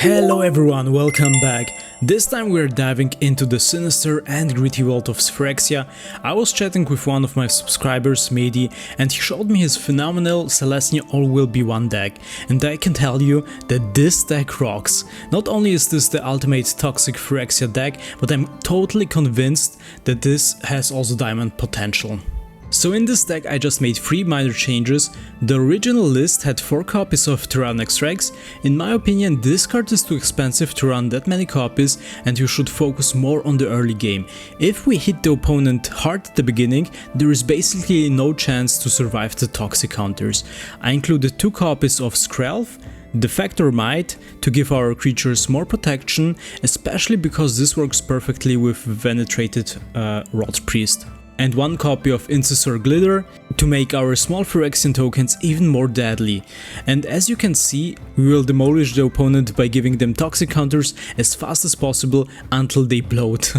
Hello everyone, welcome back. This time we're diving into the sinister and gritty world of Phyrexia. I was chatting with one of my subscribers, Mehdi, and he showed me his phenomenal Selesnya All Will Be One deck, and I can tell you that this deck rocks. Not only is this the ultimate toxic Phyrexia deck, but I'm totally convinced that this has also diamond potential. So in this deck I just made 3 minor changes. The original list had 4 copies of Tyrranax Rex. In my opinion, this card is too expensive to run that many copies and you should focus more on the early game. If we hit the opponent hard at the beginning, there is basically no chance to survive the toxic counters. I included 2 copies of Skrelv, the Factor Might, to give our creatures more protection, especially because this works perfectly with Venerated Rotpriest, and 1 copy of Incisor Glitter to make our small Phyrexian tokens even more deadly. And as you can see, we will demolish the opponent by giving them toxic counters as fast as possible until they bloat.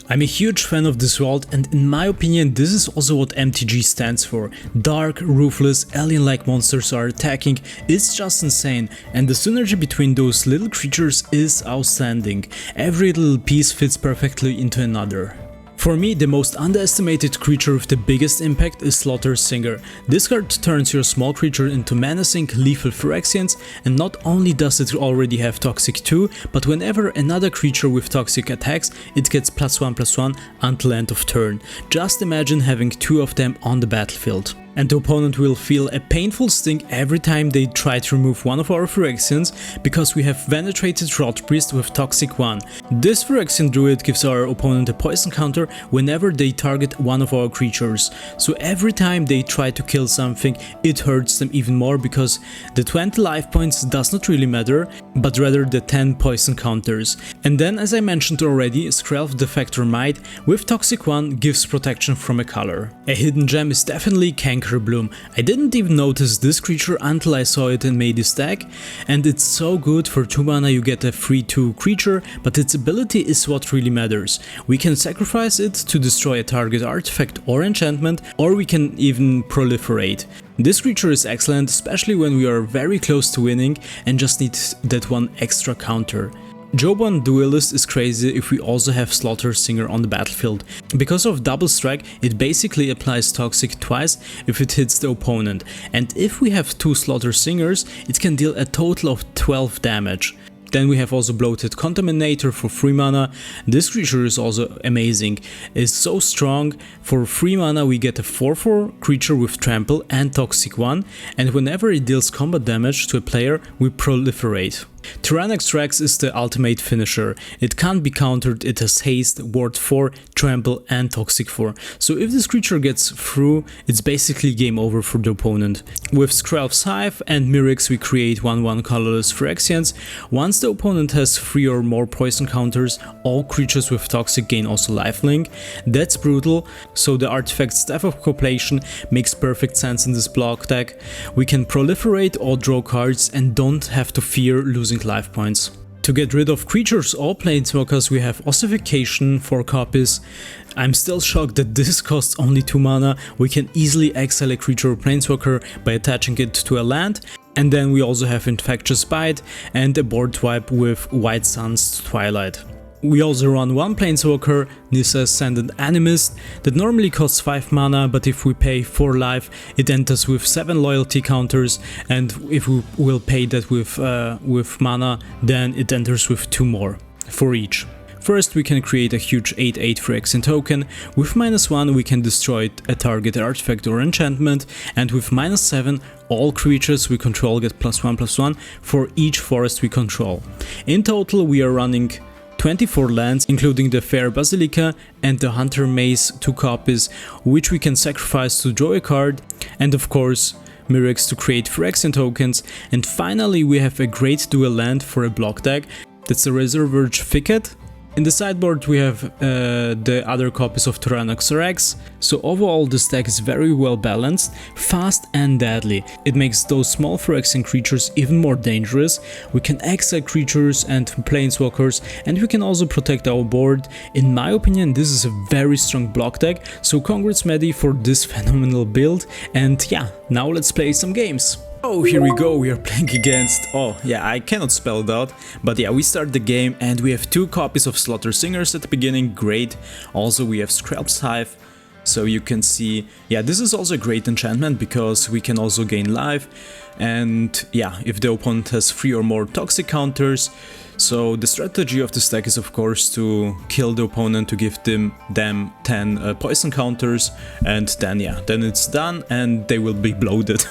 I'm a huge fan of this world, and in my opinion this is also what MTG stands for. Dark, ruthless, alien-like monsters are attacking. It's just insane, and the synergy between those little creatures is outstanding. Every little piece fits perfectly into another. For me, the most underestimated creature with the biggest impact is Slaughter Singer. This card turns your small creature into menacing, lethal Phyrexians, and not only does it already have Toxic 2, but whenever another creature with Toxic attacks, it gets +1/+1 until end of turn. Just imagine having 2 of them on the battlefield. And the opponent will feel a painful sting every time they try to remove one of our Phyrexians, because we have Venerated Rotpriest with Toxic 1. This Phyrexian druid gives our opponent a poison counter whenever they target one of our creatures. So every time they try to kill something, it hurts them even more, because the 20 life points does not really matter, but rather the 10 poison counters. And then, as I mentioned already, Skrelv the Factor Might with Toxic 1 gives protection from a color. A hidden gem is definitely Canker Bloom. I didn't even notice this creature until I saw it in Mehdi's deck, and it's so good. For 2 mana you get a free 2 creature, but its ability is what really matters. We can sacrifice it to destroy a target artifact or enchantment, or we can even proliferate. This creature is excellent, especially when we are very close to winning and just need that 1 extra counter. Jawbone Duelist is crazy if we also have Slaughter Singer on the battlefield. Because of double strike, it basically applies Toxic twice if it hits the opponent, and if we have 2 Slaughter Singers, it can deal a total of 12 damage. Then we have also Bloated Contaminator for 3 mana. This creature is also amazing. It's so strong. For 3 mana we get a 4/4 creature with Trample and Toxic 1, and whenever it deals combat damage to a player, we proliferate. Tyrranax Rex is the ultimate finisher. It can't be countered, it has haste, ward 4, trample and toxic 4. So if this creature gets through, it's basically game over for the opponent. With Skrelv's Hive and Mirrex we create 1/1 colorless Phyrexians. Once the opponent has 3 or more poison counters, all creatures with toxic gain also lifelink. That's brutal, so the artifact Staff of Copulation makes perfect sense in this block deck. We can proliferate or draw cards and don't have to fear losing life points. To get rid of creatures or planeswalkers we have Ossification, 4 copies. I'm still shocked that this costs only 2 mana. We can easily exile a creature or planeswalker by attaching it to a land. And then we also have Infectious Bite and a board wipe with White Sun's Twilight. We also run 1 planeswalker, Nissa Ascendant Animist, that normally costs 5 mana, but if we pay 4 life, it enters with 7 loyalty counters, and if we will pay that with mana, then it enters with 2 more for each. First, we can create a huge 8/8 Phyrexian token. With -1 we can destroy a target artifact or enchantment, and with -7 all creatures we control get +1/+1 for each forest we control. In total we are running 24 lands, including the Fair Basilica and the Hunter Maze, 2 copies, which we can sacrifice to draw a card, and of course Mirrex to create Phyrexian tokens. And finally we have a great dual land for a block deck, that's the Reservoir Thicket. In the sideboard we have the other copies of Tyrranax Rex, so overall this deck is very well balanced, fast and deadly. It makes those small Phyrexian creatures even more dangerous. We can exile creatures and planeswalkers, and we can also protect our board. In my opinion this is a very strong block deck, so congrats Mehdi for this phenomenal build, and yeah, now let's play some games. Oh, here we go, we are playing against... Oh, yeah, I cannot spell it out. But yeah, we start the game and we have 2 copies of Slaughter Singers at the beginning, great. Also, we have Skrelv's Hive, so you can see... Yeah, this is also a great enchantment because we can also gain life. And yeah, if the opponent has 3 or more toxic counters. So the strategy of this deck is of course to kill the opponent, to give them 10 poison counters, and then yeah, then it's done and they will be bloated.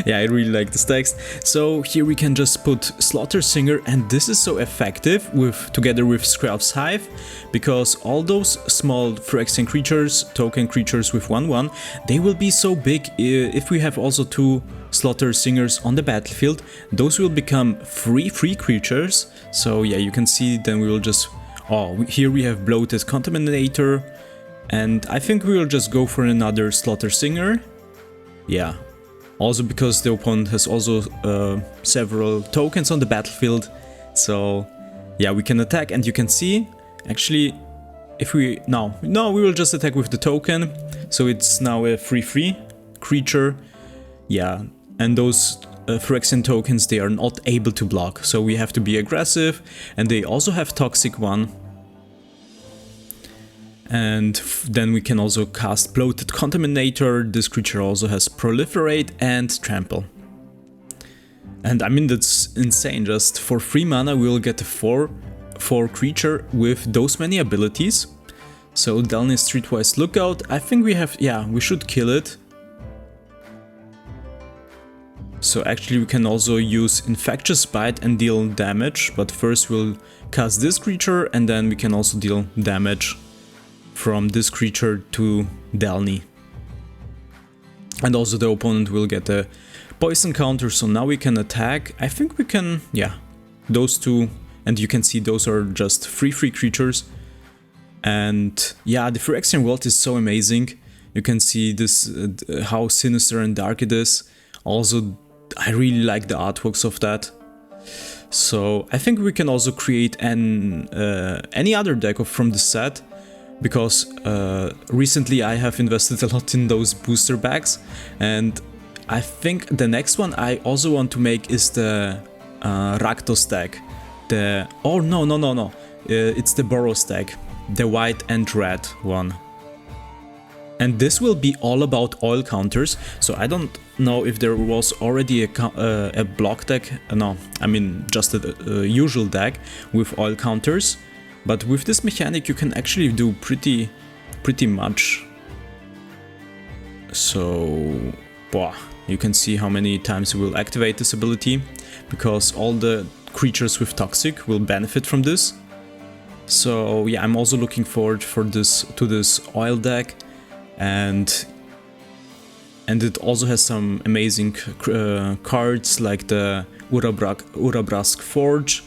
Yeah, I really like this text. So here we can just put Slaughter Singer, and this is so effective together with Skrelv's Hive, because all those small Phyrexian creatures, token creatures with 1/1, they will be so big. If we have also 2 Slaughter Singers on the battlefield, those will become free creatures. So yeah, you can see then we will just... Oh, here we have Bloated Contaminator, and I think we will just go for another Slaughter Singer. Yeah, also because the opponent has also several tokens on the battlefield. So yeah, we can attack, and you can see, actually, if we... No, we will just attack with the token. So it's now a free creature. Yeah, and those Phyrexian tokens, they are not able to block, so we have to be aggressive, and they also have Toxic 1. And then we can also cast Bloated Contaminator. This creature also has Proliferate and Trample. And I mean, that's insane, just for 3 mana we will get a 4 creature with those many abilities. So Delny Streetwise Lookout, I think we have... Yeah, we should kill it. So actually we can also use Infectious Bite and deal damage, but first we'll cast this creature, and then we can also deal damage from this creature to Delny. And also the opponent will get a poison counter, so now we can attack. I think we can, yeah, those 2, and you can see those are just free creatures. And yeah, the Phyrexian world is so amazing. You can see this, how sinister and dark it is. Also, I really like the artworks of that. So I think we can also create any other deck from the set, because recently I have invested a lot in those booster packs, and I think the next one I also want to make is the Rakdos deck. Oh no, it's the Boros deck, the white and red one. And this will be all about oil counters, so I don't know if there was already a block deck, no, I mean just a usual deck with oil counters, but with this mechanic you can actually do pretty much. So, wow, you can see how many times you will activate this ability, because all the creatures with Toxic will benefit from this. So yeah, I'm also looking forward to this oil deck. And it also has some amazing cards like the Urabrask Forge.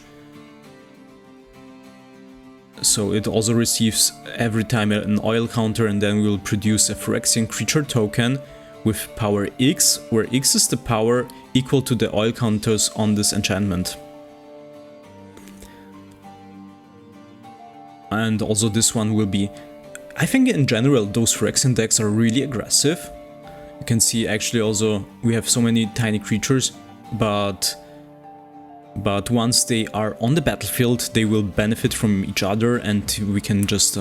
So it also receives every time an oil counter, and then we will produce a Phyrexian creature token with power X, where X is the power equal to the oil counters on this enchantment. And also this one will be... I think in general those Phyrexian decks are really aggressive. You can see actually also we have so many tiny creatures, but once they are on the battlefield they will benefit from each other, and we can just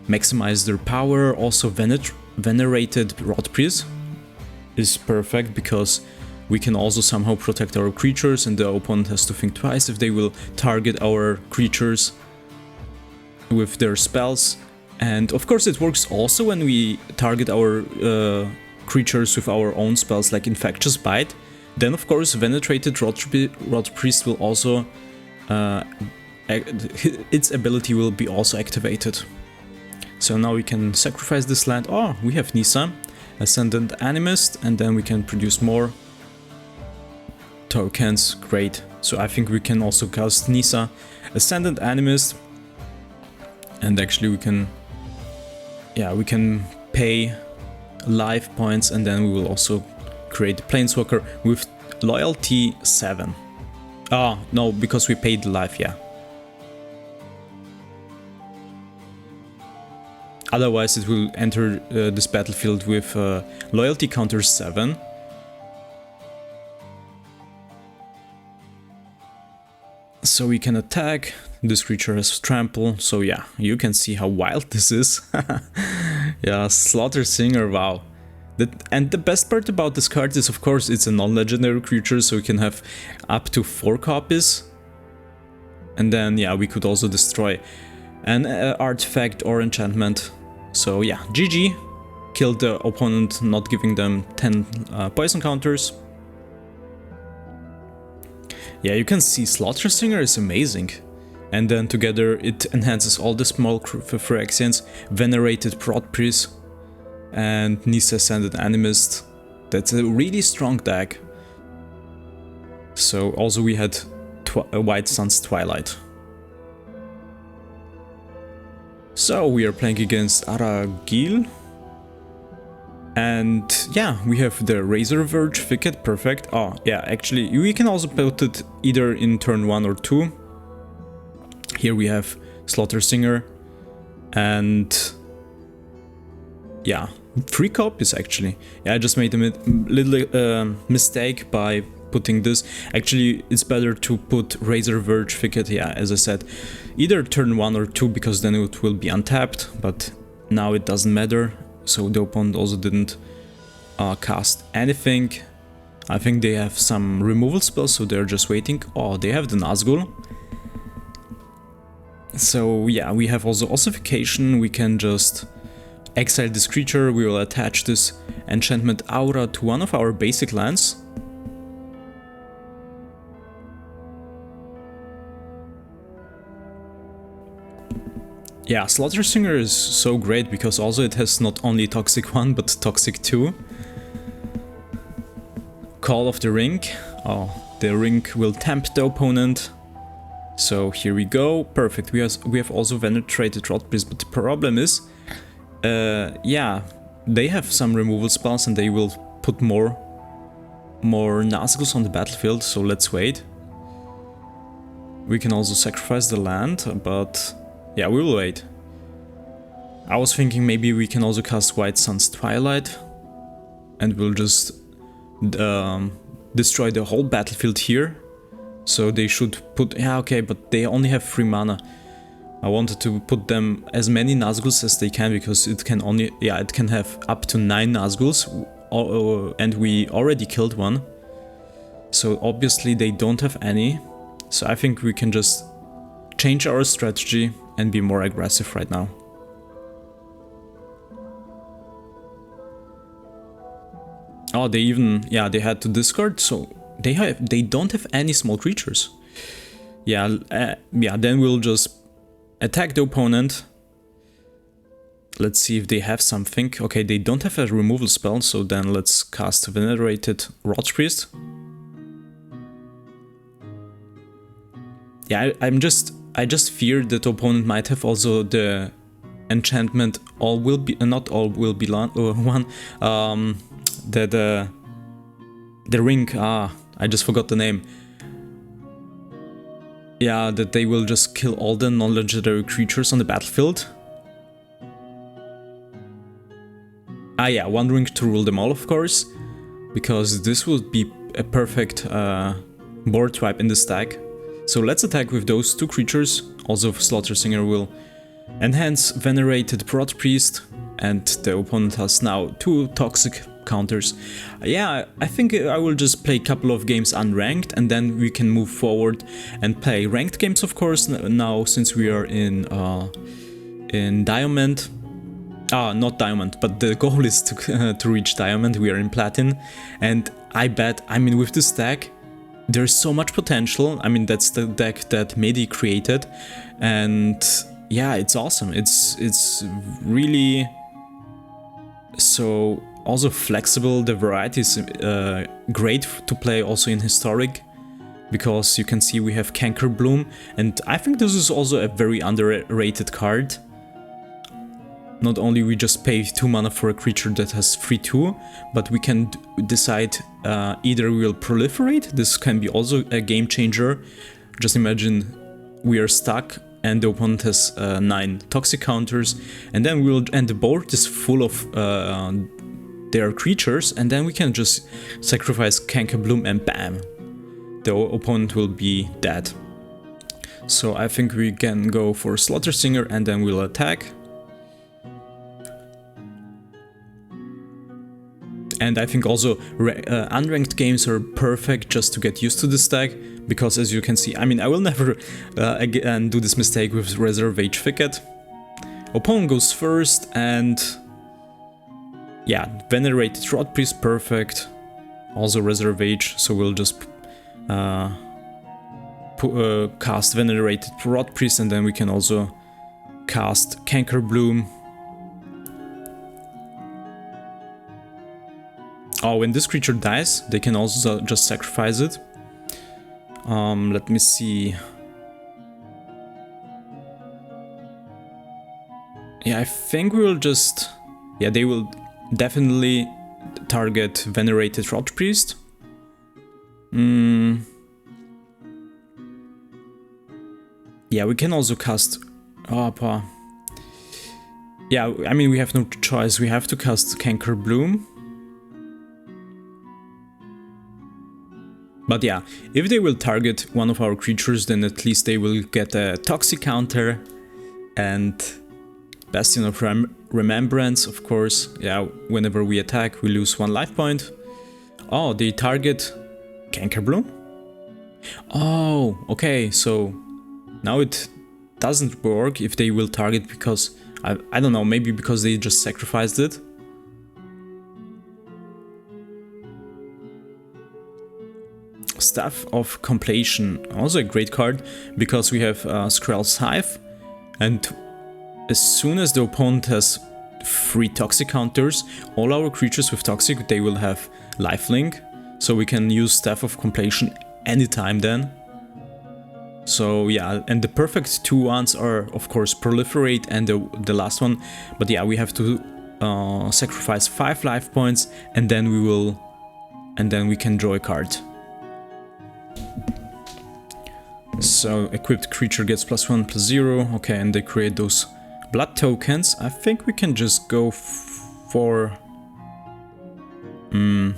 maximize their power. Also Venerated Rotpriest is perfect, because we can also somehow protect our creatures, and the opponent has to think twice if they will target our creatures with their spells. And of course it works also when we target our creatures with our own spells like Infectious Bite. Then of course Venerated Rotpriest will also... its ability will be also activated. So now we can sacrifice this land. Oh, we have Nissa, Ascendant Animist, and then we can produce more tokens. Great. So I think we can also cast Nissa, Ascendant Animist, and actually we can... Yeah, we can pay life points, and then we will also create Planeswalker with loyalty 7. Oh, no, because we paid life, yeah. Otherwise it will enter this battlefield with loyalty counter 7. So we can attack. This creature has trample, so yeah, you can see how wild this is. Yeah, Slaughter Singer, wow. And the best part about this card is, of course, it's a non-legendary creature, so we can have up to 4 copies. And then, yeah, we could also destroy an artifact or enchantment. So yeah, GG. Killed the opponent, not giving them 10 poison counters. Yeah, you can see Slaughter Singer is amazing. And then together it enhances all the small Phyrexians, Venerated Rotpriest and Nissa Ascended Animist. That's a really strong deck. So also we had White Sun's Twilight. So we are playing against Aragil. And yeah, we have the Razor Verge Thicket, perfect. Oh yeah, actually we can also put it either in turn 1 or 2. Here we have Slaughter Singer and yeah, 3 copies actually. Yeah, I just made a little mistake by putting this. Actually, it's better to put Razor Verge Thicket, yeah, as I said, either turn 1 or 2, because then it will be untapped, but now it doesn't matter. So the opponent also didn't cast anything. I think they have some removal spells, so they're just waiting. Oh, they have the Nazgul. So yeah, we have also Ossification. We can just exile this creature. We will attach this enchantment aura to one of our basic lands. Yeah, Slaughter Singer is so great because also it has not only Toxic 1 but Toxic 2. Call of the Ring. Oh, the ring will tempt the opponent. So here we go, perfect. We have also Venerated Rotpriest, but the problem is, yeah, they have some removal spells and they will put more Nazguls on the battlefield, so let's wait. We can also sacrifice the land, but yeah, we will wait. I was thinking maybe we can also cast White Sun's Twilight and we'll just destroy the whole battlefield here. So they should put, yeah, okay, but they only have 3 mana. I wanted to put them as many Nazguls as they can, because it can only, yeah, it can have up to 9 Nazguls, and we already killed one. So obviously they don't have any. So I think we can just change our strategy and be more aggressive right now. Oh, they even, yeah, they had to discard, so they don't have any small creatures. Yeah, yeah, then we'll just attack the opponent. Let's see if they have something. Okay, they don't have a removal spell, so then let's cast Venerated Rotpriest. Yeah, I just fear that the opponent might have also the enchantment all will be, not all will be one, the ring, I just forgot the name. Yeah, that they will just kill all the non-legendary creatures on the battlefield. Ah yeah, one ring to rule them all, of course, because this would be a perfect board wipe in the stack. So let's attack with those 2 creatures. Also Slaughter Singer will enhance Venerated Rotpriest, and the opponent has now 2 toxic counters. Yeah, I think I will just play a couple of games unranked and then we can move forward and play ranked games, of course, now since we are in Diamond. Not Diamond, but the goal is to reach Diamond. We are in Platin, and I bet, I mean, with this deck there's so much potential. I mean, that's the deck that Mehdi created, and yeah, it's awesome. It's really so also flexible. The variety is great to play also in Historic, because you can see we have Canker Bloom, and I think this is also a very underrated card. Not only we just pay 2 mana for a creature that has 3/2, but we can decide either we will proliferate. This can be also a game changer. Just imagine we are stuck and the opponent has 9 toxic counters, and then the board is full of their creatures, and then we can just sacrifice Canker Bloom and bam, the opponent will be dead. So I think we can go for Slaughter Singer and then we'll attack. And I think also unranked games are perfect just to get used to this deck, because as you can see, I mean, I will never again do this mistake with Reservage Thicket. Opponent goes first, and yeah, Venerated Rotpriest, perfect. Also Reservage, so we'll just cast Venerated Rotpriest, and then we can also cast Cankerbloom. Oh, when this creature dies, they can also just sacrifice it. Let me see. Yeah, I think we will just... Yeah, they will definitely target Venerated Rotpriest. Yeah, we can also cast... Yeah, I mean, we have no choice. We have to cast Cankerbloom. But yeah, if they will target one of our creatures, then at least they will get a Toxic counter and Bastion of Remembrance, of course. Yeah, whenever we attack, we lose 1 life point. Oh, they target Cankerbloom? Oh, okay, so now it doesn't work if they will target, because, I don't know, maybe because they just sacrificed it. Staff of Completion, also a great card, because we have Skrelv's Hive, and as soon as the opponent has 3 Toxic counters, all our creatures with Toxic, they will have lifelink, so we can use Staff of Completion anytime then. So yeah, and the perfect 2 ones are of course Proliferate and the last one, but yeah, we have to sacrifice 5 life points, and then we can draw a card. So equipped creature gets +1/+0, okay, and they create those blood tokens. I think we can just go for...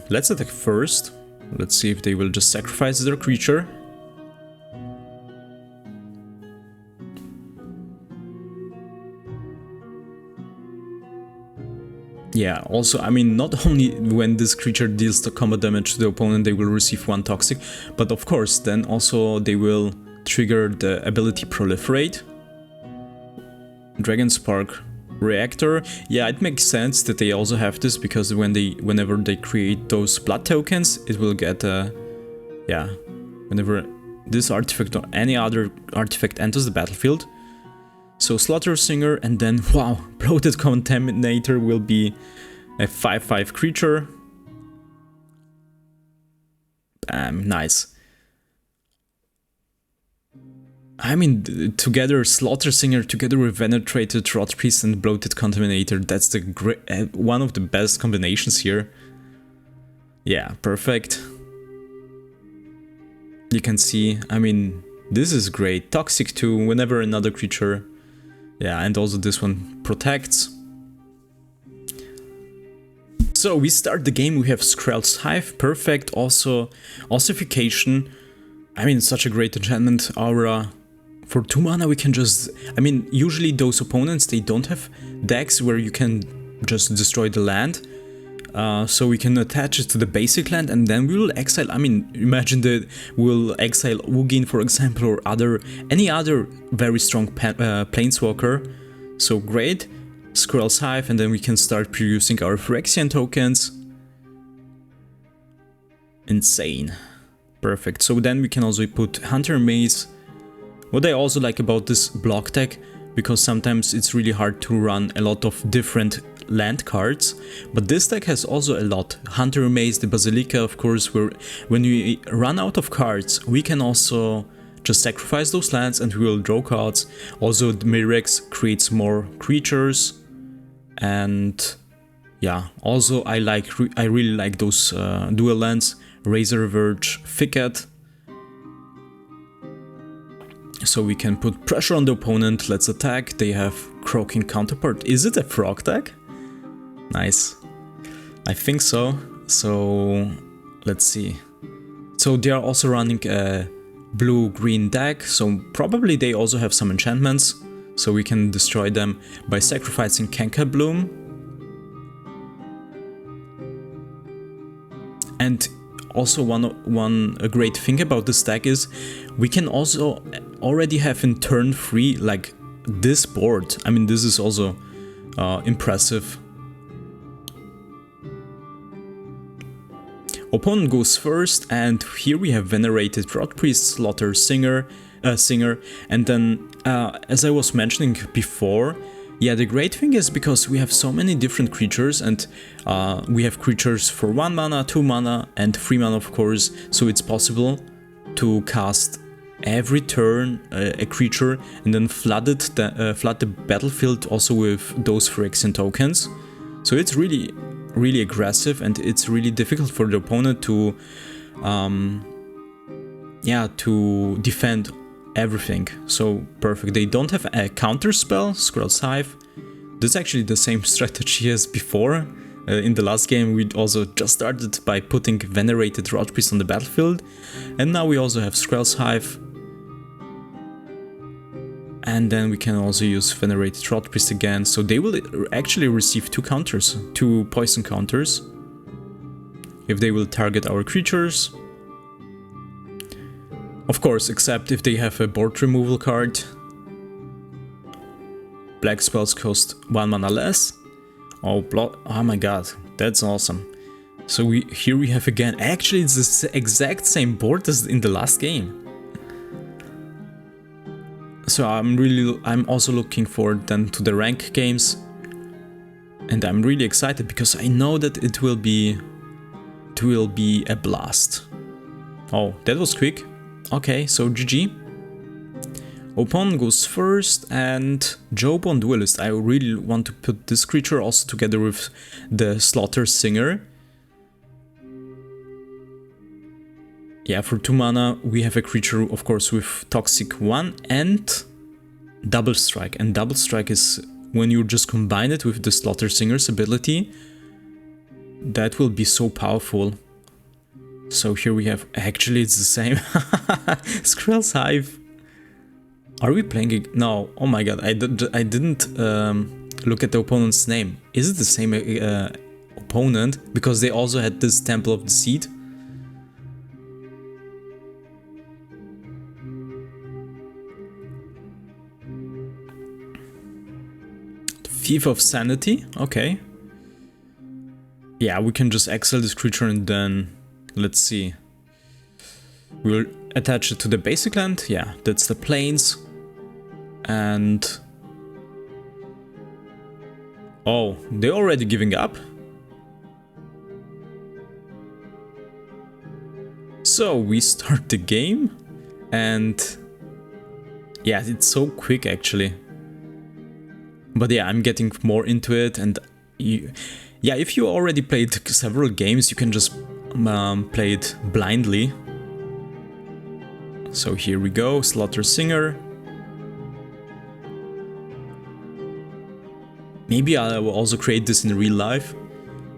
let's attack first. Let's see if they will just sacrifice their creature. Yeah, also, I mean, not only when this creature deals the combat damage to the opponent, they will receive 1 Toxic, but of course, then also they will trigger the ability Proliferate. Dragon Spark Reactor. Yeah, it makes sense that they also have this, because whenever they create those blood tokens, it will get yeah, whenever this artifact or any other artifact enters the battlefield. So Slaughter Singer, and then, wow, Bloated Contaminator will be a 5/5 creature. Bam, nice. I mean, together, Slaughter Singer together with Venerated Rotpriest and Bloated Contaminator, that's the one of the best combinations here. Yeah, perfect. You can see, I mean, this is great. Toxic too, whenever another creature... Yeah, and also this one protects. So we start the game, we have Skrelv's Hive, perfect. Also Ossification, I mean, such a great enchantment. Aura. For 2 mana we can just... I mean, usually those opponents, they don't have decks where you can just destroy the land. So we can attach it to the basic land, and then we will exile. I mean, imagine that we'll exile Ugin, for example, or any other very strong planeswalker. So great, Skrelv's Hive, and then we can start producing our Phyrexian tokens. Insane, perfect. So then we can also put Hunter Maze. What I also like about this block deck, because sometimes it's really hard to run a lot of different land cards, but this deck has also a lot. Hunter Maze, the Basilica, of course, where when we run out of cards, we can also just sacrifice those lands and we will draw cards. Also, the Mirrex creates more creatures, and yeah, also I really like those dual lands, Razor Verge, Thicket. So we can put pressure on the opponent, let's attack. They have Croaking Counterpart. Is it a frog deck? Nice. I think so. So let's see. So they are also running a blue-green deck, so probably they also have some enchantments, so we can destroy them by sacrificing Kenka Bloom. And also a great thing about this deck is we can also already have in turn 3 like this board. I mean, this is also impressive. Opponent goes first, and here we have Venerated Rotpriest, Slaughter Singer, and then as I was mentioning before, yeah, the great thing is because we have so many different creatures, and we have creatures for 1 mana, 2 mana, and 3 mana of course, so it's possible to cast every turn a creature and then flood the battlefield also with those Phyrexian tokens. So it's really aggressive, and it's really difficult for the opponent to to defend everything. So perfect. They don't have a counter spell, Skrelv's Hive. This is actually the same strategy as before. In the last game we also just started by putting Venerated Rotpriest on the battlefield, and now we also have Skrelv's Hive. And then we can also use Venerated Rotpriest again, so they will actually receive 2 counters, 2 poison counters, if they will target our creatures. Of course, except if they have a board removal card. Black spells cost 1 mana less. Oh my god, that's awesome. So here we have again, actually it's the exact same board as in the last game. So I'm also looking forward then to the rank games, and I'm really excited because I know that it will be a blast. Oh, that was quick. Okay, so GG. Opponent goes first, and Jawbone Duelist. I really want to put this creature also together with the Slaughter Singer. Yeah, for 2 mana we have a creature, of course, with Toxic 1 and Double Strike. And Double Strike is when you just combine it with the Slaughter Singer's ability. That will be so powerful. So here we have, actually it's the same. Skrelv's Hive. Are we playing it? No, oh my god, I didn't look at the opponent's name. Is it the same opponent? Because they also had this Temple of the Seed. Thief of Sanity, okay. Yeah, we can just exile this creature and then, let's see. We'll attach it to the basic land, yeah, that's the plains. And... oh, they're already giving up? So, we start the game, and... yeah, it's so quick actually. But yeah, I'm getting more into it, and yeah, if you already played several games, you can just play it blindly. So here we go, Slaughter Singer. Maybe I will also create this in real life,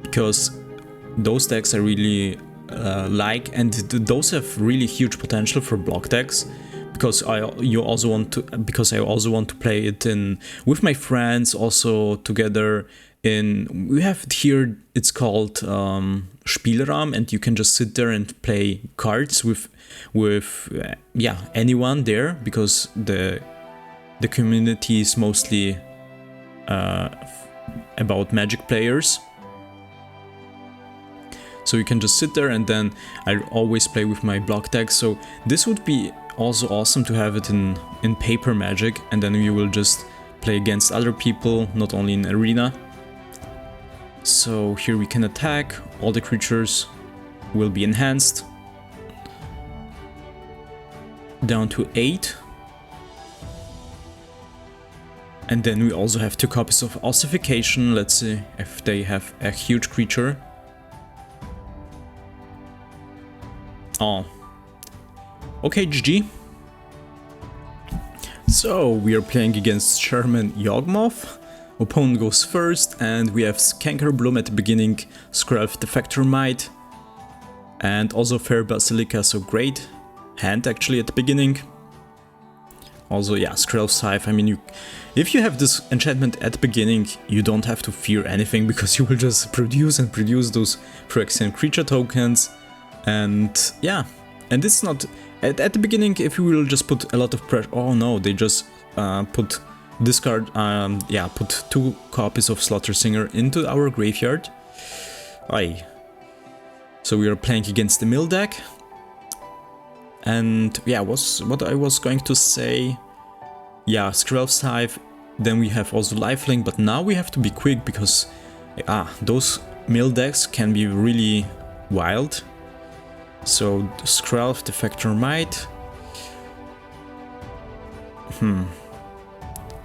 because those decks I really like, and those have really huge potential for block decks. Because I also want to play it in with my friends, also together in, we have here, it's called Spielraum, and you can just sit there and play cards with yeah, anyone there, because the community is mostly about Magic players. So you can just sit there, and then I always play with my block decks. So this would be also awesome to have it in paper Magic, and then you will just play against other people, not only in arena. So here we can attack, all the creatures will be enhanced down to 8. And then we also have 2 copies of Ossification. Let's see if they have a huge creature. Oh. Okay, GG. So, we are playing against Sherman Yawgmoth. Opponent goes first, and we have Skanker Bloom at the beginning, Skrelv Defector Might, and also Fair Basilica, so great. hand actually at the beginning. Also, yeah, Skrelv's Hive. I mean, if you have this enchantment at the beginning, you don't have to fear anything because you will just produce and produce those Phyrexian creature tokens. And yeah, and it's not at the beginning. If you will just put a lot of pressure. Oh no, they just put discard. Yeah, put 2 copies of Slaughter Singer into our graveyard. Aye. So we are playing against the mill deck. And yeah, what I was going to say, yeah, Skrelv's Hive, then we have also Lifelink, but now we have to be quick because those mill decks can be really wild. So Skrelv, Defector Might.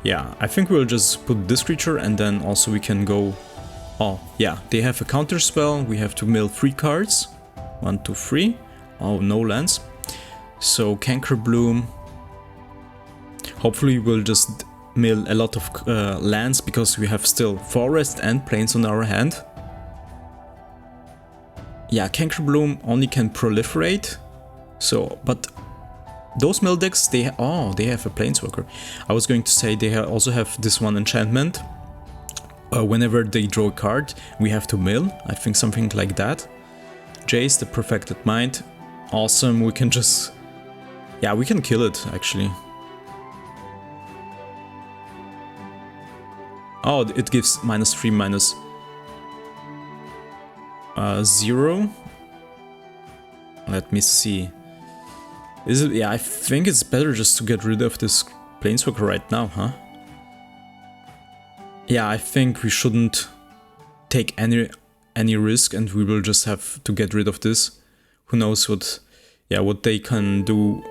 Yeah, I think we'll just put this creature and then also we can go. Oh yeah, they have a counter spell, we have to mill 3 cards. 1, 2, 3. Oh, no lands. So Canker Bloom. Hopefully we'll just mill a lot of lands because we have still Forest and Plains on our hand. Yeah, Canker Bloom only can proliferate. So, but those mill decks, they have a Planeswalker. I was going to say they also have this one enchantment. Whenever they draw a card, we have to mill. I think something like that. Jace, the Perfected Mind. Awesome, we can just... Yeah, we can kill it, actually. Oh, it gives -3, -0. Let me see. Is it? Yeah, I think it's better just to get rid of this Planeswalker right now, huh? Yeah, I think we shouldn't take any risk and we will just have to get rid of this. Who knows what they can do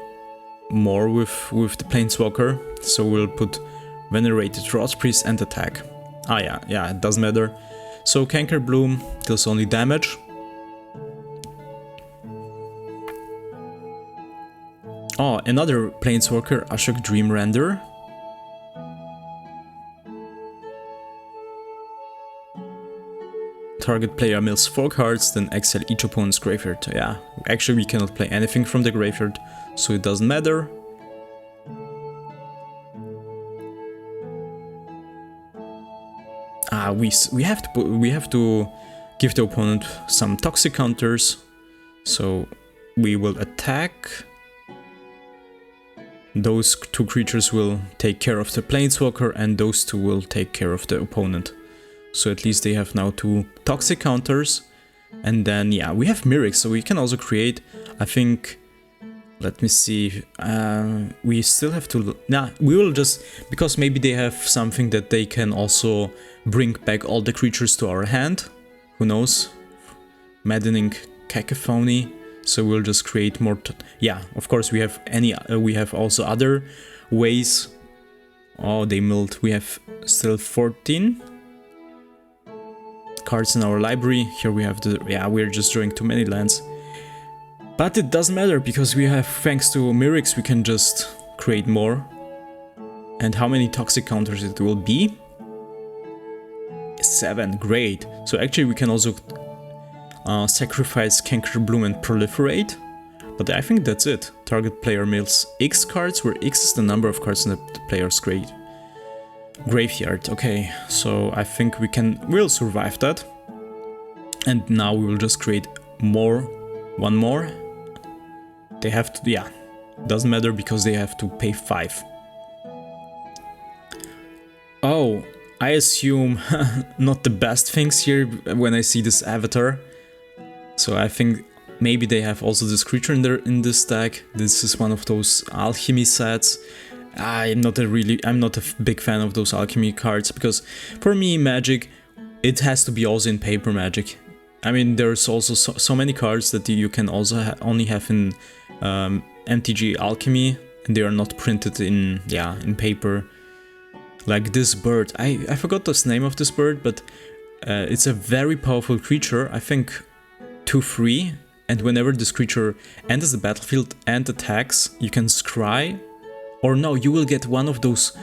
more with the Planeswalker. So we'll put Venerated Rotpriest and attack. Yeah, it doesn't matter. So Canker Bloom deals only damage. Oh, another Planeswalker, Ashok Dreamrender. Target player mills 4 cards, then exile each opponent's graveyard. Yeah, actually we cannot play anything from the graveyard, so it doesn't matter. We have to give the opponent some toxic counters. So we will attack. Those 2 creatures will take care of the Planeswalker and those 2 will take care of the opponent. So at least they have now 2 toxic counters. And then, yeah, we have Mirrex, so we can also create, I think, let me see, we still have to, we will just, because maybe they have something that they can also bring back all the creatures to our hand. Who knows? Maddening Cacophony. So we'll just create more, yeah, of course we have also other ways. Oh, they milled, we have still 14 cards in our library. Here we have we're just drawing too many lands. But it doesn't matter because we have, thanks to Mirrex, we can just create more. And how many toxic counters it will be? 7, great. So actually we can also sacrifice Canker Bloom and proliferate. But I think that's it. Target player mills X cards, where X is the number of cards in the player's graveyard. Okay, so I think we'll survive that. And now we will just create one more. They have to, yeah, doesn't matter because they have to pay 5. Oh, I assume not the best things here when I see this avatar. So I think maybe they have also this creature in this deck. This is one of those alchemy sets. I'm not a big fan of those alchemy cards because for me Magic, it has to be also in paper Magic. I mean, there's also so many cards that you can also only have in MTG Alchemy, and they are not printed in paper. Like this bird, I forgot the name of this bird, but it's a very powerful creature. I think 2/3, and whenever this creature enters the battlefield and attacks, you can scry. Or no, you will get one of those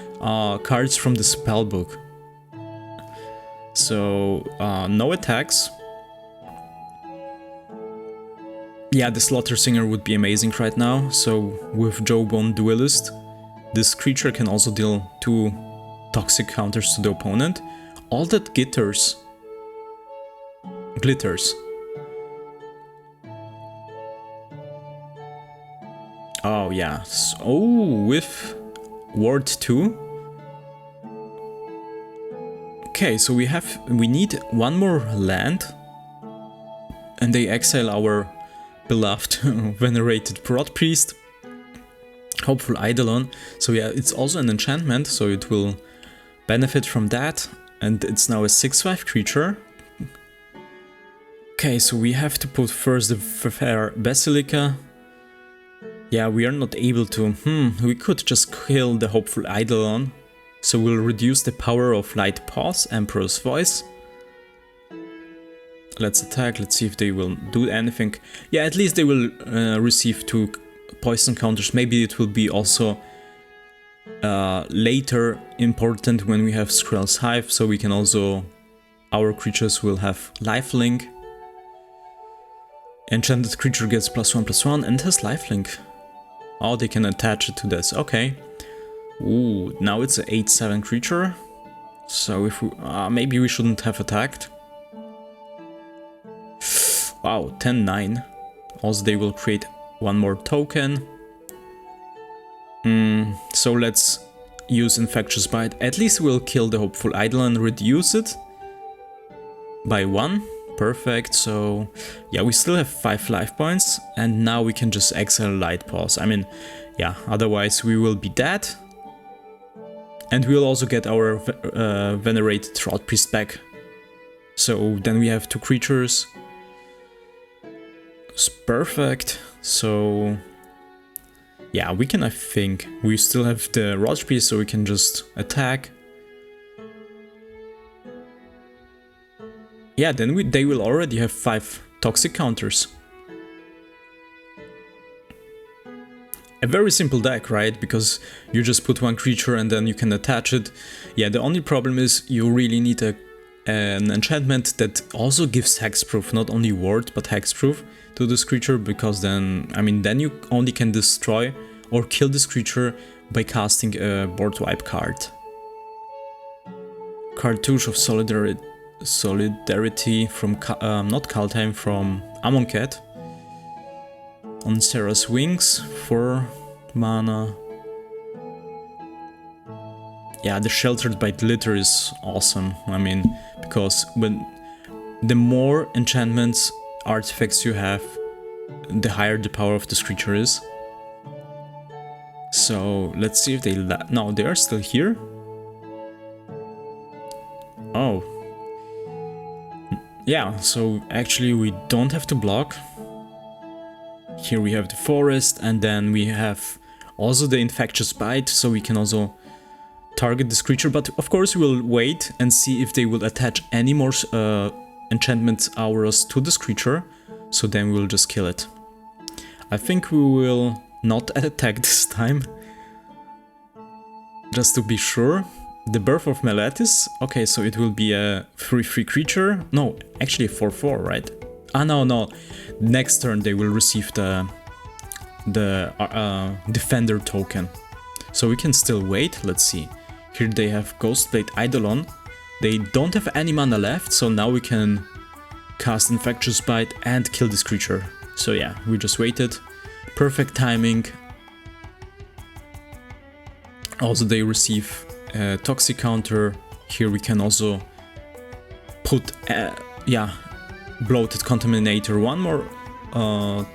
cards from the spellbook. So, no attacks. Yeah, the Slaughter Singer would be amazing right now. So with Jawbone Duelist, this creature can also deal 2 toxic counters to the opponent. All that glitters. Oh yeah. Oh, with Ward 2. Okay, so we need one more land. And they exile our beloved Venerated Rotpriest. Hopeful Eidolon. So yeah, it's also an enchantment, so it will benefit from that. And it's now a 6/5 creature. Okay, so we have to put first the Fair Basilica. Yeah, we are not able to... we could just kill the Hopeful Eidolon. So we'll reduce the power of Light Paws, Emperor's Voice. Let's attack, let's see if they will do anything. Yeah, at least they will receive 2 poison counters. Maybe it will be also later important when we have Skrelv's Hive, so we can also... our creatures will have lifelink. Enchanted creature gets +1/+1 and has lifelink. Oh, they can attach it to this, okay. Ooh, now it's an 8/7 creature. So if we... maybe we shouldn't have attacked. Wow, 10/9. Also they will create 1 more token. So let's use Infectious Bite. At least we'll kill the Hopeful Eidolon and reduce it by 1. Perfect, so yeah, we still have 5 life points, and now we can just exile Light Paws. I mean, yeah, otherwise we will be dead. And we'll also get our Venerated Rotpriest back. So then we have 2 creatures. It's perfect, so yeah, we can, I think, we still have the Rotpriest, so we can just attack. Yeah, then they will already have 5 toxic counters. A very simple deck, right? Because you just put 1 creature and then you can attach it. Yeah, the only problem is you really need an enchantment that also gives hexproof, not only ward, but hexproof to this creature, because then, I mean, then you only can destroy or kill this creature by casting a board wipe card. Cartouche of Solidarity from, not Kaldheim, from Amonkhet. On Sarah's Wings, 4 mana. Yeah, the Sheltered by Glitter is awesome. I mean, because when the more enchantments, artifacts you have, the higher the power of this creature is. So let's see if they... no, they are still here. Oh. Yeah, so actually we don't have to block. Here we have the forest, and then we have also the Infectious Bite, so we can also target this creature. But of course we will wait and see if they will attach any more enchantment auras to this creature, so then we'll just kill it. I think we will not attack this time, just to be sure. The Birth of Meletis, okay, so it will be a 3/3 creature. No, actually a 4/4, right? Ah, no. Next turn they will receive the Defender token. So we can still wait, let's see. Here they have Ghostblade Eidolon. They don't have any mana left, so now we can cast Infectious Bite and kill this creature. So yeah, we just waited. Perfect timing. Also they receive a Toxic counter. Here we can also put, Bloated Contaminator 1 more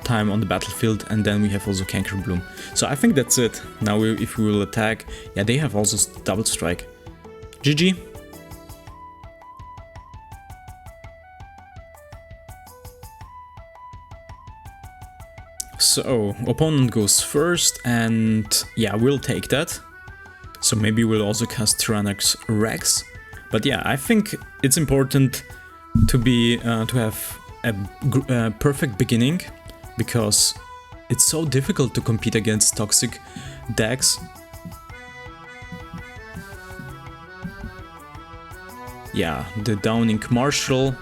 time on the battlefield, and then we have also Cankerbloom. So I think that's it. Now if we will attack, yeah, they have also Double Strike. GG. So opponent goes first, and yeah, we'll take that. So maybe we'll also cast Tyrranax Rex. But yeah, I think it's important to be to have a perfect beginning, because it's so difficult to compete against toxic decks. Yeah, the Downing Marshal,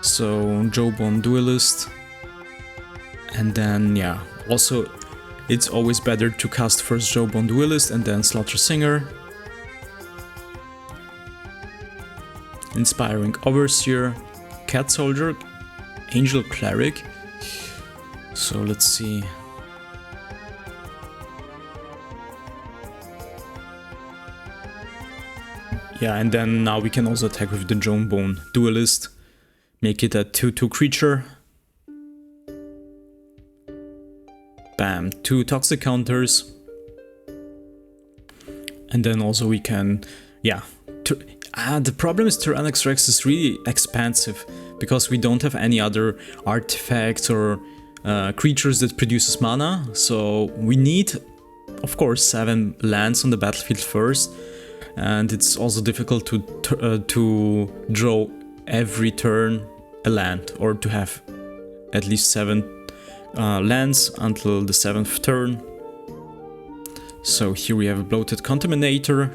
so Jawbone Duelist, And then, yeah, also it's always better to cast first Jawbone Duelist and then Slaughter Singer. Inspiring Overseer, Cat Soldier, Angel Cleric. So let's see. Yeah, and then now we can also attack with the Jawbone Duelist. Make it a 2/2 creature. Bam, 2 toxic counters. And then also we can, yeah. The problem is Tyrranax Rex is really expansive because we don't have any other artifacts or creatures that produces mana. So we need, of course, 7 lands on the battlefield first. And it's also difficult to draw every turn a land, or to have at least 7 lands until the 7th turn. So here we have a Bloated Contaminator,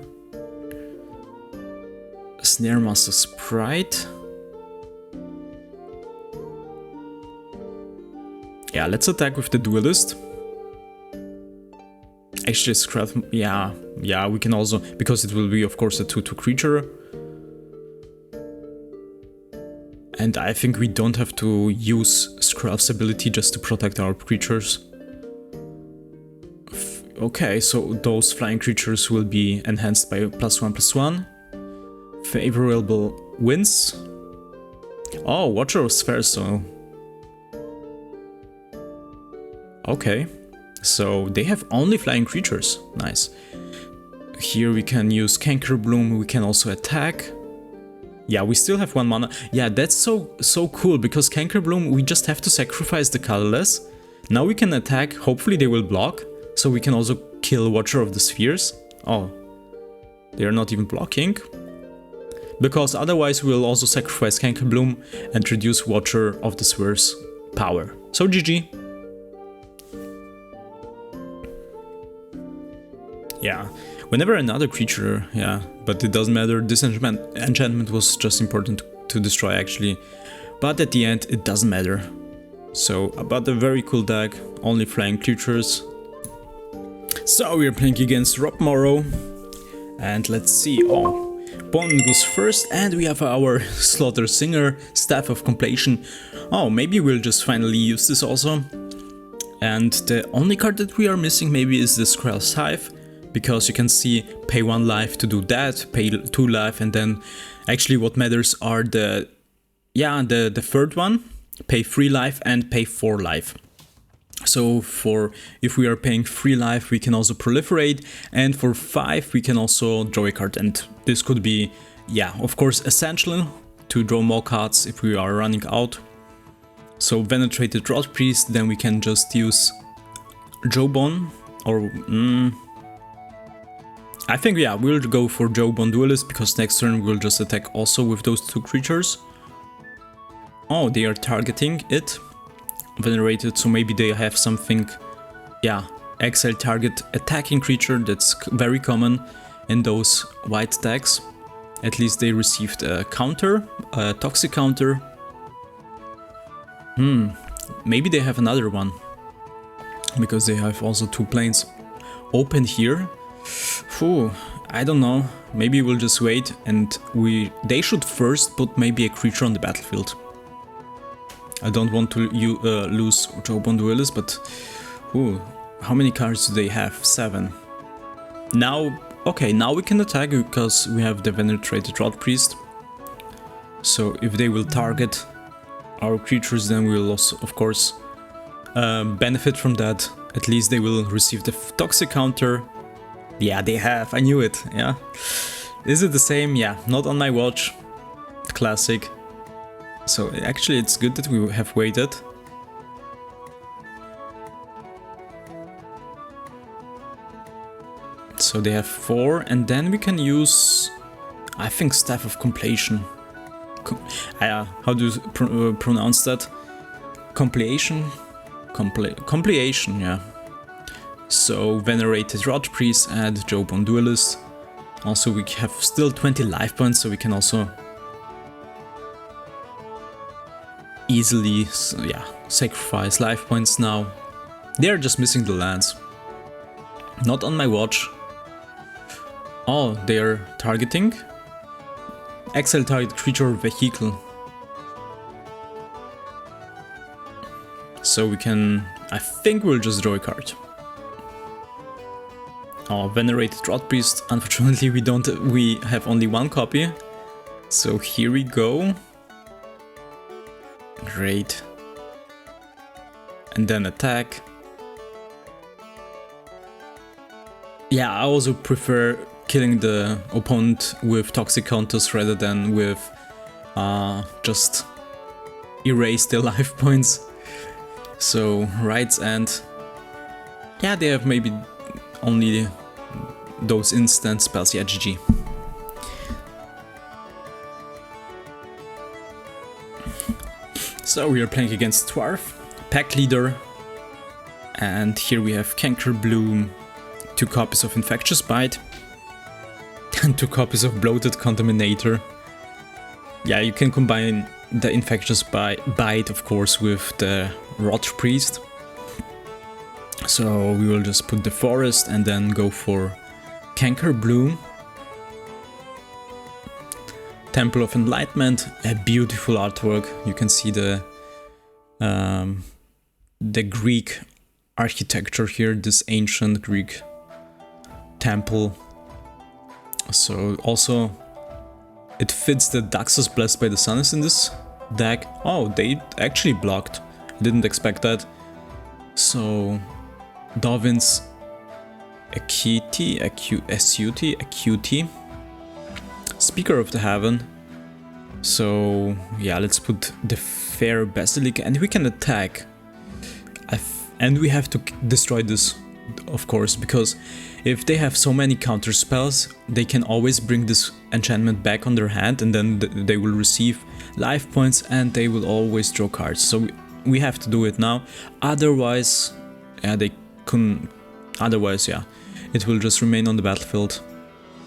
Snare Master Sprite. Yeah, let's attack with the Duelist. Actually, Skrelv, yeah, we can also, because it will be, of course, a 2/2 creature. And I think we don't have to use Skrelv's ability just to protect our creatures. Okay, so those flying creatures will be enhanced by +1/+1. Favorable wins. Oh, Watcher of Spheres, so... Okay. So they have only flying creatures. Nice. Here we can use Cankerbloom, we can also attack. Yeah, we still have 1 mana. Yeah, that's so cool, because Cankerbloom, we just have to sacrifice the colorless. Now we can attack, hopefully they will block, so we can also kill Watcher of the Spheres. Oh, they are not even blocking. Because otherwise we will also sacrifice Cankerbloom and reduce Watcher of the Spheres power. So GG. Yeah, whenever another creature, yeah, but it doesn't matter, this enchantment was just important to destroy actually, but at the end it doesn't matter. So, about a very cool deck, only flying creatures. So we are playing against Rob Morrow, and let's see, oh, opponent goes first, and we have our Slaughter Singer, Staff of Completion. Oh, maybe we'll just finally use this also. And the only card that we are missing maybe is the Skrelv's Hive. Because you can see, pay 1 life to do that, pay 2 life, and then actually what matters are the third one, pay 3 life and pay 4 life. So if we are paying 3 life, we can also proliferate, and for 5 we can also draw a card, and this could be, yeah, of course essential to draw more cards if we are running out. So Venerated Rotpriest, then we can just use Jawbone, or I think, yeah, we'll go for Jawbone Duelist, because next turn we'll just attack also with those 2 creatures. Oh, they are targeting it. Venerated, so maybe they have something, yeah, exile target attacking creature, that's very common in those white decks. At least they received a counter, a toxic counter. Maybe they have another one, because they have also 2 planes open here. Phew, I don't know, maybe we'll just wait, and they should first put maybe a creature on the battlefield. I don't want to lose Jawbone Duelist, but how many cards do they have? 7. Now, okay, now we can attack because we have the Venerated Rotpriest. So if they will target our creatures, then we will also, of course, benefit from that. At least they will receive the toxic counter. Yeah, they have, I knew it, yeah. Is it the same? Yeah, not on my watch. Classic. So actually it's good that we have waited. So they have 4, and then we can use, I think, Staff of Completion. How do you pronounce that? Completion? Completion, yeah. So Venerated Rotpriest and Jawbone Duelist. Also we have still 20 life points, so we can also easily, yeah, sacrifice life points now. They are just missing the lands. Not on my watch. Oh, they are targeting. Exile target creature or vehicle. So we can... I think we'll just draw a card. Oh, Venerated Rotpriest. Unfortunately, we have only one copy. So here we go. Great. And then attack. Yeah, I also prefer killing the opponent with toxic counters rather than with just erase their life points. So, Right's End. Yeah, they have maybe only those instant spells. Yeah, GG. So we are playing against Dwarf, pack leader, and here we have Canker Bloom, 2 copies of Infectious Bite, and 2 copies of Bloated Contaminator. Yeah, you can combine the Infectious Bite, of course, with the Rotpriest. So we will just put the Forest and then go for Canker Bloom. Temple of Enlightenment, a beautiful artwork. You can see the Greek architecture here, this ancient Greek temple. So also it fits the Daxos Blessed by the Sun is in this deck. Oh, they actually blocked. I didn't expect that. So Dovin's Acuity, Acuity. Speaker of the Heaven. So yeah, let's put the Fair Basilica and we can attack. And we have to destroy this, of course, because if they have so many counter spells, they can always bring this enchantment back on their hand and then they will receive life points and they will always draw cards. So we have to do it now. Otherwise, yeah, they couldn't. Otherwise, yeah, it will just remain on the battlefield.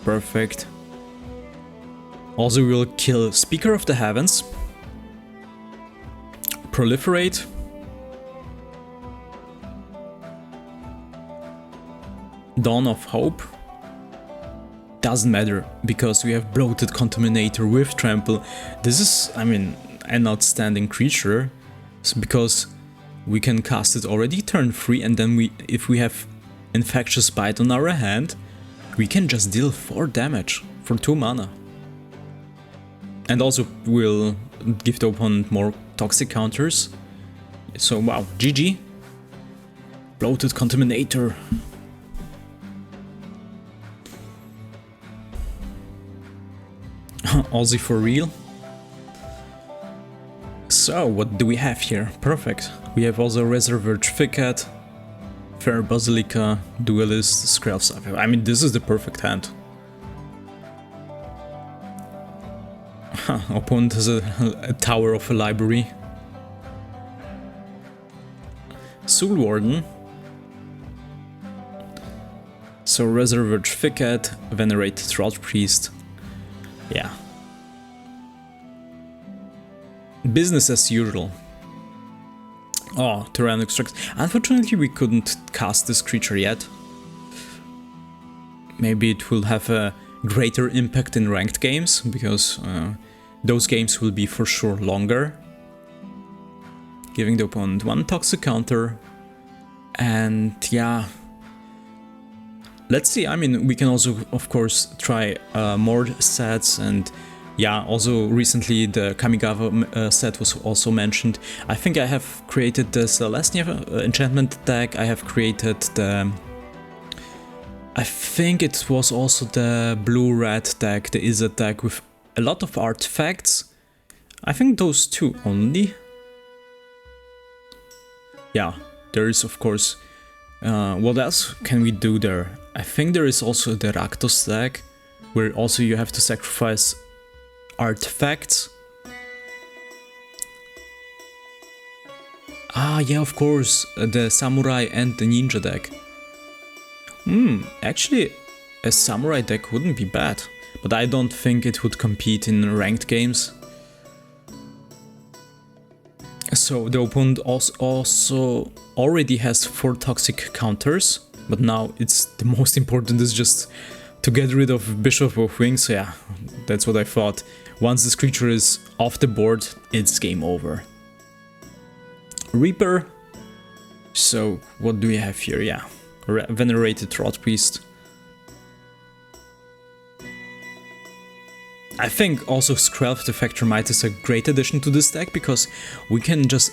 Perfect. Also, we will kill Speaker of the Heavens, Proliferate, Dawn of Hope. Doesn't matter, because we have Bloated Contaminator with Trample. This is, I mean, an outstanding creature, because we can cast it already turn 3, and then if we have Infectious Bite on our hand, we can just deal 4 damage for 2 mana. And also we'll give the opponent more toxic counters. So wow, GG. Bloated Contaminator. Aussie for real. So what do we have here? Perfect. We have also Reservoir Thicket, Fair Basilica, Duelist, Skrelv. I mean, this is the perfect hand. Opponent has a tower of a library. Soul Warden. So Reservoir Thicket, Venerated Rotpriest. Yeah. Business as usual. Oh, Tyrranax Rex. Unfortunately, we couldn't cast this creature yet. Maybe it will have a greater impact in ranked games, because those games will be for sure longer. Giving the opponent 1 toxic counter. And yeah. Let's see, I mean, we can also, of course, try more sets, and yeah, also recently the Kamigawa set was also mentioned. I think I have created the Selesnya enchantment deck, I have created the... I think it was also the blue-red deck, the Izzet deck with a lot of artifacts. I think those 2 only. Yeah, there is, of course... what else can we do there? I think there is also the Rakdos deck, where also you have to sacrifice artifacts. Ah, yeah, of course, the Samurai and the Ninja deck. Actually, a Samurai deck wouldn't be bad, but I don't think it would compete in ranked games. So the opponent also already has 4 toxic counters, but now it's the most important is just to get rid of Bishop of Wings. So yeah, that's what I thought. Once this creature is off the board, it's game over. Reaper. So what do we have here? Yeah, Venerated Rotpriest. I think also Skrelv the Factor Might is a great addition to this deck because we can just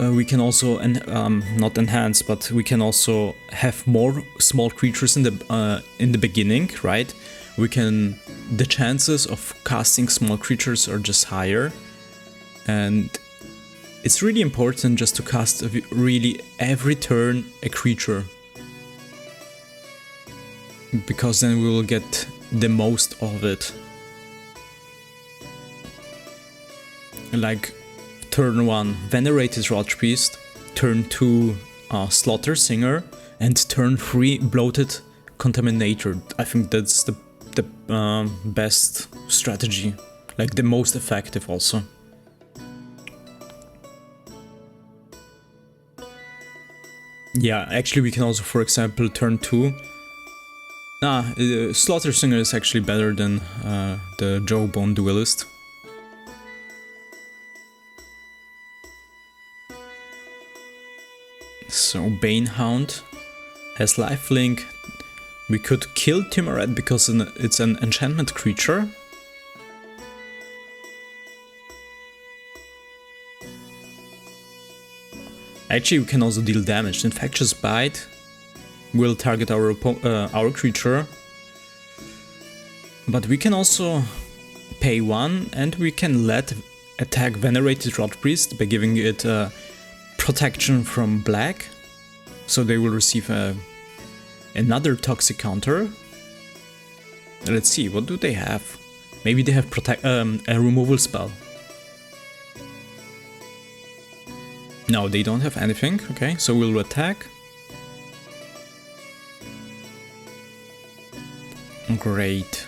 we can also not enhance, but we can also have more small creatures in the beginning, right? The chances of casting small creatures are just higher, and it's really important just to cast really every turn a creature, because then we will get the most of it. Like turn 1 Venerated Rotpriest, turn 2 Slaughter Singer, and turn 3 Bloated Contaminator. I think that's the best strategy, like the most effective also. Yeah, actually we can also, for example, turn 2. Slaughter Singer is actually better than the Jawbone Duelist. So Banehound has lifelink. We could kill Tyrranax because it's an enchantment creature. Actually, we can also deal damage. Infectious Bite will target our creature, but we can also pay 1 and we can let attack Venerated Rotpriest by giving it protection from black, so they will receive another toxic counter. Let's see, what do they have? Maybe they have a removal spell. No, they don't have anything. Okay, so we'll attack. Great.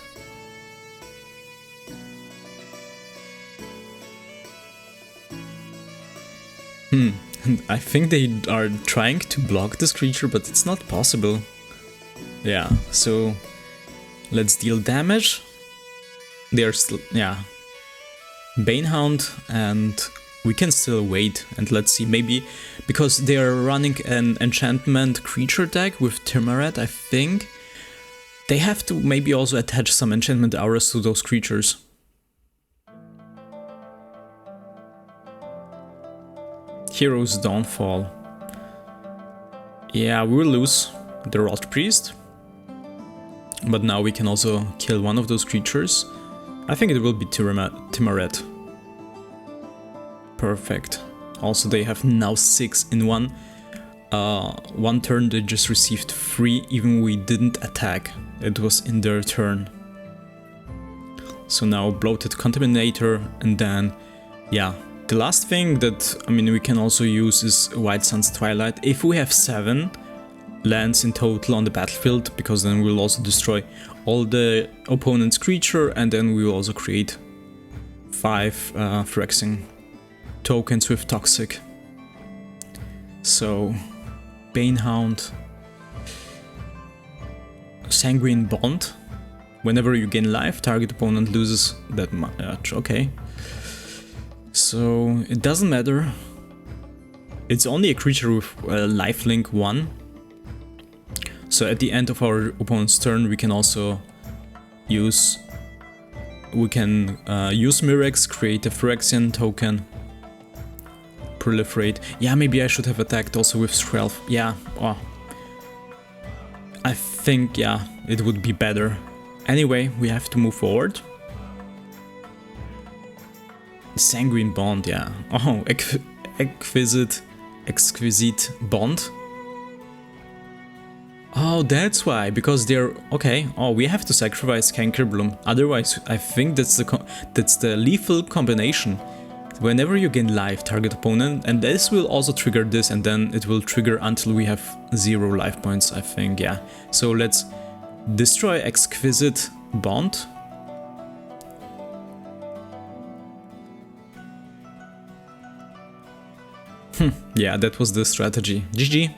I think they are trying to block this creature, but it's not possible. Yeah, so let's deal damage. They're still, yeah, Banehound, and we can still wait and let's see, maybe because they are running an enchantment creature deck with Tyrranax, I think they have to maybe also attach some enchantment auras to those creatures. Hero's Downfall. Yeah, we will lose the Rotpriest, but now we can also kill one of those creatures. I think it will be Tyrranax. Perfect. Also, they have now 6 in one. One turn they just received 3, even we didn't attack. It was in their turn. So now Bloated Contaminator, and then, yeah. The last thing that, I mean, we can also use is White Sun's Twilight. If we have 7 lands in total on the battlefield, because then we'll also destroy all the opponent's creature, and then we will also create 5 Phyrexian tokens with Toxic. So, Banehound, Sanguine Bond. Whenever you gain life, target opponent loses that much. Okay. So, it doesn't matter. It's only a creature with lifelink 1. So at the end of our opponent's turn, we can also use... use Mirrex, create a Phyrexian token, proliferate. Yeah, maybe I should have attacked also with Skrelv. Yeah, oh. I think, yeah, it would be better. Anyway, we have to move forward. Sanguine Bond, yeah. Oh, exquisite Bond. Oh, that's why, because they're... Okay, oh, we have to sacrifice Cankerbloom. Otherwise, I think that's the lethal combination. Whenever you gain life, target opponent, and this will also trigger this, and then it will trigger until we have 0 life points, I think, yeah. So let's destroy Exquisite Bond. Yeah, that was the strategy. GG.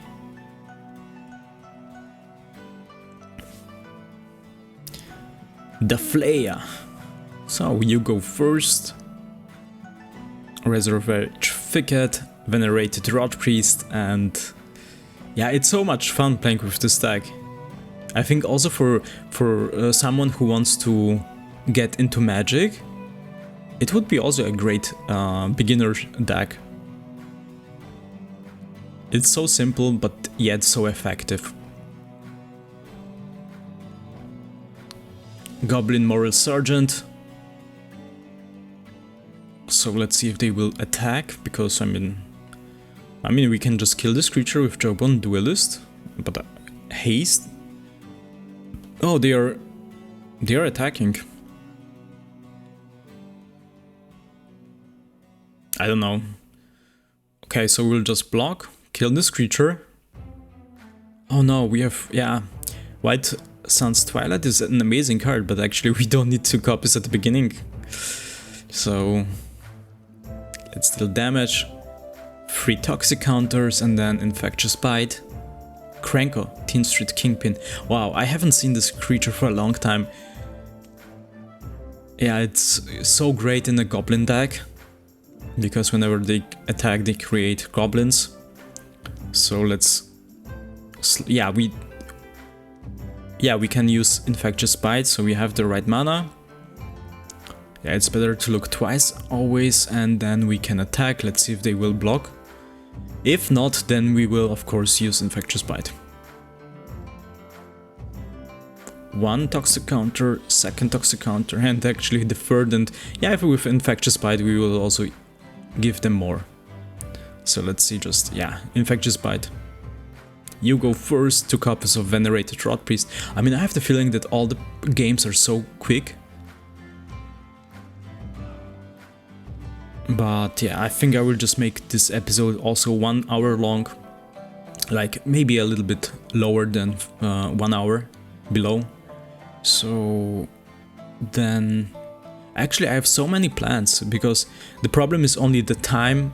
The Flaya. So you go first. Reservoir Thicket, Venerated Rotpriest, and yeah, it's so much fun playing with this deck. I think also for someone who wants to get into Magic, it would be also a great beginner deck. It's so simple, but yet so effective. Goblin Moral Sergeant. So let's see if they will attack, because I mean we can just kill this creature with Jawbone Duelist, but haste. Oh, they are attacking. I don't know. Okay, so we'll just block, kill this creature. Oh no, we have, yeah, White Sun's Twilight is an amazing card, but actually we don't need 2 copies at the beginning. So let's deal damage, 3 toxic counters, and then Infectious Bite. Krenko, Teen Street Kingpin. Wow, I haven't seen this creature for a long time. Yeah, it's so great in a goblin deck, because whenever they attack, they create goblins. So let's, yeah, we can use Infectious Bite, so we have the right mana. Yeah, it's better to look twice always, and then we can attack. Let's see if they will block. If not, then we will of course use Infectious Bite. 1 toxic counter, 2nd toxic counter, and actually the 3rd, and yeah, if with Infectious Bite we will also give them more. So let's see, just, yeah, Infectious Bite. You go first, 2 copies of Venerated Rotpriest. I mean, I have the feeling that all the games are so quick. But yeah, I think I will just make this episode also 1 hour long. Like, maybe a little bit lower than 1 hour below. So then, actually I have so many plans, because the problem is only the time.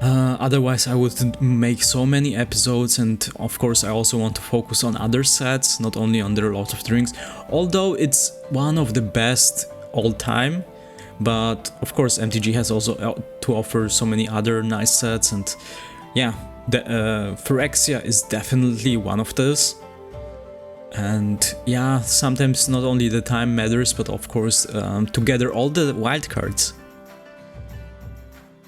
Otherwise I would make so many episodes, and of course I also want to focus on other sets, not only on the Lord of the Rings, although it's one of the best all time. But of course MTG has also to offer so many other nice sets, and yeah, the Phyrexia is definitely one of those. And yeah, sometimes not only the time matters, but of course to gather all the wildcards.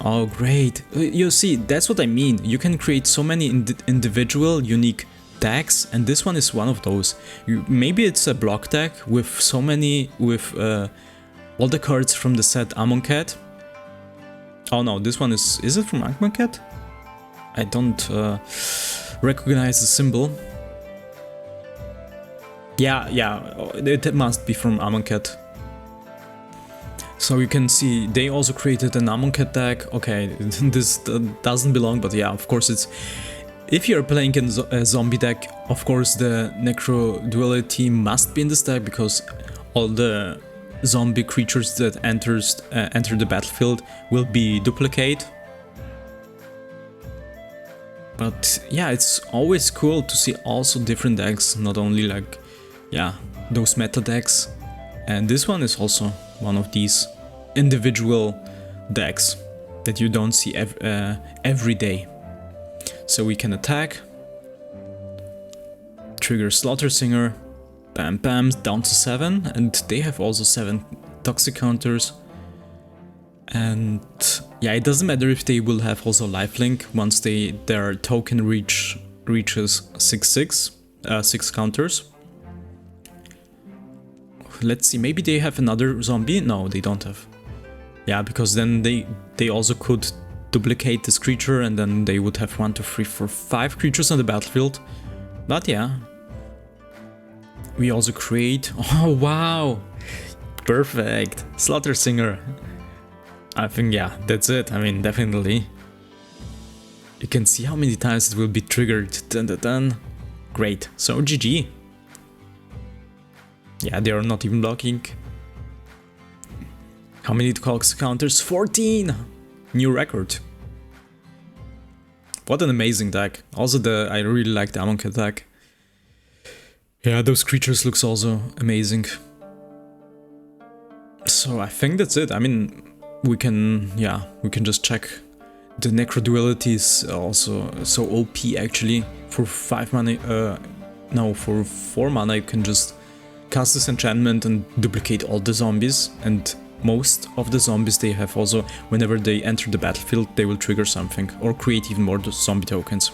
Oh great, you see, that's what I mean, you can create so many individual unique decks, and this one is one of those. Maybe it's a block deck with so many, with all the cards from the set Amonkhet. Oh no, this one is it from Amonkhet? I don't recognize the symbol. Yeah, it must be from Amonkhet. So you can see they also created an Amonkhet deck. Okay, this doesn't belong, but yeah, of course it's... If you're playing in a zombie deck, of course the Necro Duality must be in this deck, because all the zombie creatures that enter the battlefield will be duplicate. But yeah, it's always cool to see also different decks, not only like, yeah, those meta decks. And this one is also one of these individual decks that you don't see every day. So we can attack, trigger Slaughter Singer, bam bam, down to 7, and they have also 7 toxic counters. And yeah, it doesn't matter if they will have also lifelink once their token reaches 6 counters. Let's see, maybe they have another zombie? No, they don't have. Yeah, because then they also could duplicate this creature, and then they would have 1, 2, 3, 4, 5 creatures on the battlefield. But yeah. We also create... Oh, wow! Perfect! Slaughter Singer. I think, yeah, that's it. I mean, definitely. You can see how many times it will be triggered. Dun, dun, dun. Great. So, GG. Yeah, they are not even blocking. How many counters? 14! New record. what an amazing deck. Also I really like the Amonkhet deck. Yeah, those creatures looks also amazing. So I think that's it. I mean, we can just check. The Necro Duality is also so OP actually. For 5 mana, no, for 4 mana you can just cast this enchantment and duplicate all the zombies, and most of the zombies they have also, whenever they enter the battlefield, they will trigger something or create even more zombie tokens.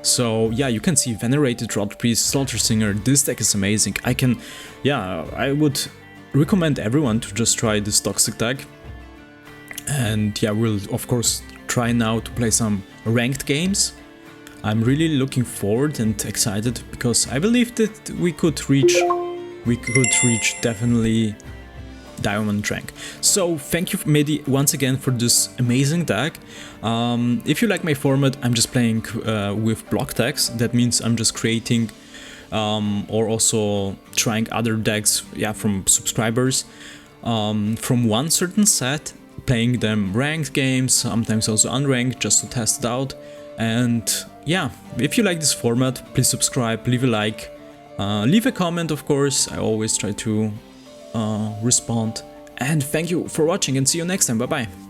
So yeah, you can see Venerated Rotpriest, Slaughter Singer. This deck is amazing. I would recommend everyone to just try this Toxic deck. And yeah, we'll of course try now to play some ranked games. I'm really looking forward and excited because I believe that we could reach definitely Diamond rank. So thank you, Mehdi, once again for this amazing deck. If you like my format, I'm just playing with block decks. That means I'm just creating or also trying other decks, yeah, from subscribers from one certain set, playing them ranked games, sometimes also unranked, just to test it out. And yeah, if you like this format, please subscribe, leave a like, leave a comment, of course. I always try to respond. And thank you for watching and see you next time. Bye bye.